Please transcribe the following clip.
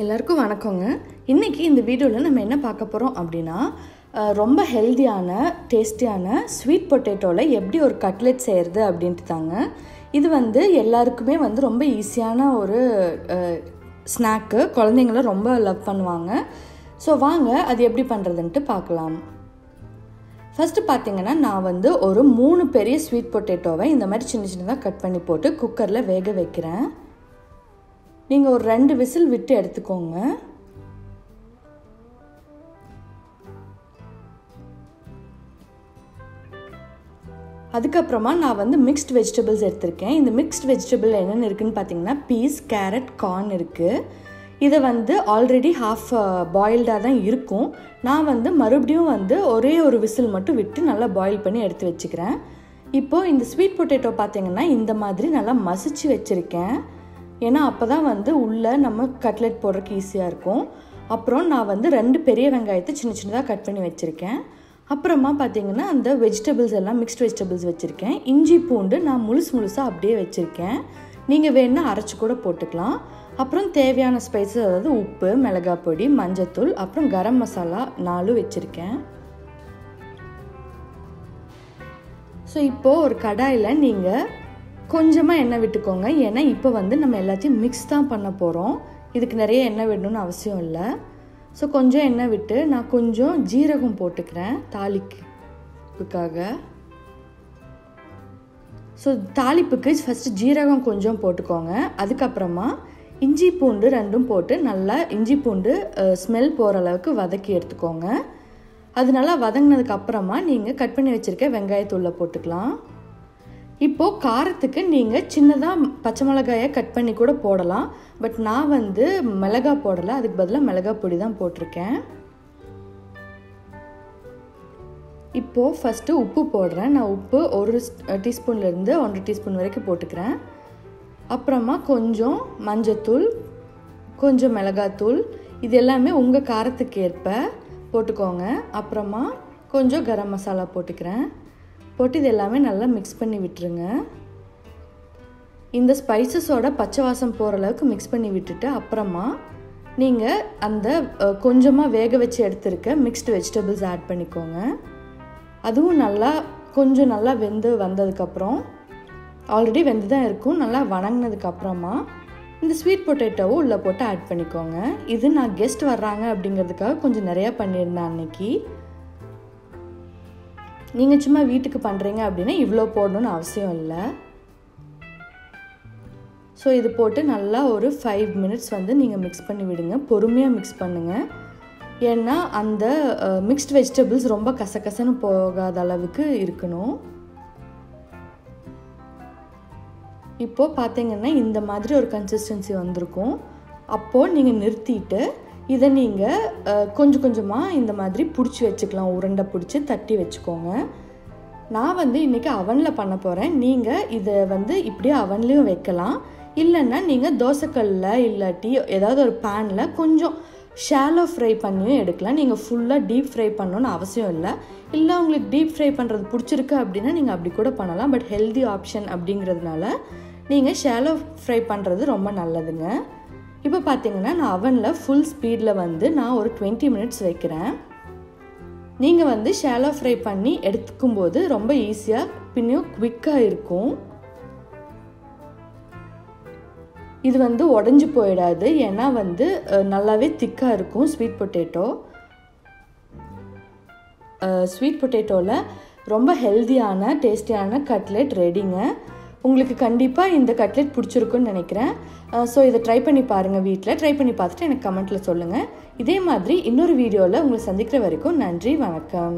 எல்லாருக்கும் வணக்கங்க. இன்றைக்கி இந்த வீடியோவில் நம்ம என்ன பார்க்க போகிறோம் அப்படின்னா, ரொம்ப ஹெல்த்தியான டேஸ்டியான ஸ்வீட் பொட்டேட்டோவில் எப்படி ஒரு கட்லெட் செய்கிறது அப்படின்ட்டு தாங்க. இது எல்லாருக்குமே ரொம்ப ஈஸியான ஒரு ஸ்நாக்கு. குழந்தைங்களும் ரொம்ப லவ் பண்ணுவாங்க. ஸோ வாங்க அது எப்படி பண்ணுறதுன்ட்டு பார்க்கலாம். ஃபஸ்ட்டு பார்த்திங்கன்னா, நான் ஒரு 3 பெரிய ஸ்வீட் பொட்டேட்டோவை இந்த மாதிரி சின்ன சின்னதாக கட் பண்ணி போட்டு குக்கரில் வேக வைக்கிறேன். நீங்கள் ஒரு 2 விசில் விட்டு எடுத்துக்கோங்க. அதுக்கப்புறமா நான் மிக்ஸ்ட் வெஜிடபிள்ஸ் எடுத்திருக்கேன். இந்த மிக்ஸ்ட் வெஜிடபிள் என்னென்ன இருக்குதுன்னு பார்த்தீங்கன்னா, பீஸ், கேரட், கார்ன் இருக்குது. இதை ஆல்ரெடி ஹாஃப் பாயில்டாக தான் இருக்கும். நான் மறுபடியும் ஒரே ஒரு விசில் மட்டும் விட்டு நல்லா பாயில் பண்ணி எடுத்து வச்சுக்கிறேன். இப்போது இந்த ஸ்வீட் பொட்டேட்டோ பார்த்தீங்கன்னா இந்த மாதிரி நல்லா மசிச்சு வச்சுருக்கேன். ஏன்னா அப்போ தான் உள்ளே நம்ம கட்லெட் போடுறதுக்கு ஈஸியாக இருக்கும். அப்புறம் நான் 2 பெரிய வெங்காயத்தை சின்ன சின்னதாக கட் பண்ணி வச்சுருக்கேன். அப்புறமா பார்த்திங்கன்னா அந்த வெஜிடபிள்ஸ் எல்லாம் மிக்ஸ்ட் வெஜிடபிள்ஸ் வச்சுருக்கேன். இஞ்சி பூண்டு நான் முழுசாக அப்படியே வச்சுருக்கேன். நீங்கள் வேணுன்னா அரைச்சி கூட போட்டுக்கலாம். அப்புறம் தேவையான ஸ்பைசஸ், அதாவது உப்பு, மிளகாய் பொடி, மஞ்சத்தூள், அப்புறம் கரம் மசாலா 4 வச்சுருக்கேன். ஸோ இப்போது ஒரு கடாயில் நீங்கள் கொஞ்சமாக எண்ணெய் விட்டுக்கோங்க. ஏன்னா இப்போ நம்ம எல்லாத்தையும் மிக்ஸ் தான் பண்ண போகிறோம். இதுக்கு நிறைய எண்ணெய் விடணும்னு அவசியம் இல்லை. ஸோ கொஞ்சம் எண்ணெய் விட்டு நான் கொஞ்சம் ஜீரகம் போட்டுக்கிறேன் தாளிப்புக்காக. ஸோ தாளிப்புக்கு ஃபஸ்ட்டு ஜீரகம் கொஞ்சம் போட்டுக்கோங்க. அதுக்கப்புறமா இஞ்சி பூண்டு 2 போட்டு நல்லா இஞ்சி பூண்டு ஸ்மெல் போகிற அளவுக்கு வதக்கி எடுத்துக்கோங்க. அது நல்லா வதங்கினதுக்கப்புறமா நீங்கள் கட் பண்ணி வச்சுருக்க வெங்காயத்தூளை போட்டுக்கலாம். இப்போது காரத்துக்கு நீங்கள் சின்னதாக பச்சை மிளகாயை கட் பண்ணி கூட போடலாம். பட் நான் மிளகாய் போடலை, அதுக்கு பதிலாக மிளகாய் பொடி தான் போட்டிருக்கேன். இப்போது ஃபஸ்ட்டு உப்பு போடுறேன். நான் உப்பு 1 டீஸ்பூன்லேருந்து 1 டீஸ்பூன் வரைக்கும் போட்டுக்கிறேன். அப்புறமா கொஞ்சம் மஞ்சத்தூள், கொஞ்சம் மிளகாத்தூள், இது எல்லாமே உங்கள் காரத்துக்கு ஏற்ப போட்டுக்கோங்க. அப்புறமா கொஞ்சம் கரம் மசாலா போட்டுக்கிறேன். போட்டு இது எல்லாமே நல்லா மிக்ஸ் பண்ணி விட்டுருங்க. இந்த ஸ்பைசஸோட பச்சை வாசம் போகிற அளவுக்கு மிக்ஸ் பண்ணி விட்டுட்டு அப்புறமா நீங்கள் அந்த கொஞ்சமாக வேக வச்சு எடுத்துருக்க மிக்ஸ்டு வெஜிடபிள்ஸ் ஆட் பண்ணிக்கோங்க. அதுவும் கொஞ்சம் நல்லா வெந்து வந்ததுக்கப்புறம், ஆல்ரெடி வெந்து தான் இருக்கும், நல்லா வணங்கினதுக்கப்புறமா இந்த ஸ்வீட் பொட்டேட்டோவை உள்ளே போட்டு ஆட் பண்ணிக்கோங்க. இது நான் கெஸ்ட் வர்றாங்க அப்படிங்கிறதுக்காக கொஞ்சம் நிறையா பண்ணியிருந்தேன் அன்னைக்கு. நீங்கள் சும்மா வீட்டுக்கு பண்ணுறீங்க அப்படின்னா இவ்வளோ போடணும்னு அவசியம் இல்லை. ஸோ இது போட்டு நல்லா ஒரு 5 மினிட்ஸ் நீங்கள் மிக்ஸ் பண்ணி விடுங்க. பொறுமையாக மிக்ஸ் பண்ணுங்கள். ஏன்னா அந்த மிக்ஸ்ட் வெஜிடபிள்ஸ் ரொம்ப கசகசன்னு போகாத அளவுக்கு இருக்கணும். இப்போது பார்த்தீங்கன்னா இந்த மாதிரி ஒரு கன்சிஸ்டன்சி வந்திருக்கும். அப்போது நீங்கள் நிறுத்திட்டு இதை நீங்கள் கொஞ்சம் கொஞ்சமாக இந்த மாதிரி பிடிச்சி வச்சுக்கலாம். உருண்டை பிடிச்சி தட்டி வச்சுக்கோங்க. நான் இன்றைக்கி அவனில் பண்ண போகிறேன். நீங்கள் இதை இப்படியே அவன்லேயும் வைக்கலாம். இல்லைன்னா நீங்கள் தோசைக்கல்லில் இல்லாட்டி ஏதாவது ஒரு பேனில் கொஞ்சம் ஷாலோ ஃப்ரை பண்ணியும் எடுக்கலாம். நீங்கள் ஃபுல்லாக டீப் ஃப்ரை பண்ணணுன்னு அவசியம் இல்லை. இல்லை உங்களுக்கு டீப் ஃப்ரை பண்ணுறது பிடிச்சிருக்கு அப்படின்னா நீங்கள் அப்படி கூட பண்ணலாம். பட் ஹெல்தி ஆப்ஷன் அப்படிங்கிறதுனால நீங்கள் ஷாலோ ஃப்ரை பண்ணுறது ரொம்ப நல்லதுங்க. இப்போ பார்த்தீங்கன்னா நான் அவனில் ஃபுல் ஸ்பீடில் நான் ஒரு 20 மினிட்ஸ் வைக்கிறேன். நீங்கள் ஷாலோ ஃப்ரை பண்ணி எடுத்துக்கும்போது ரொம்ப ஈஸியாக பின்னும் குவிக்காக இருக்கும். இது உடஞ்சி போயிடாது. ஏன்னா நல்லாவே திக்காக இருக்கும் ஸ்வீட் பொட்டேட்டோ. ஸ்வீட் பொட்டேட்டோவில் ரொம்ப ஹெல்த்தியான டேஸ்டியான கட்லெட் ரெடிங்க. உங்களுக்கு கண்டிப்பாக இந்த கட்லெட் பிடிச்சிருக்குன்னு நினைக்கிறேன். ஸோ இதை ட்ரை பண்ணி பாருங்கள். வீட்டில் ட்ரை பண்ணி பார்த்துட்டு எனக்கு கமெண்ட்டில் சொல்லுங்கள். இதே மாதிரி இன்னொரு வீடியோவில் உங்களை சந்திக்கிற வரைக்கும் நன்றி, வணக்கம்.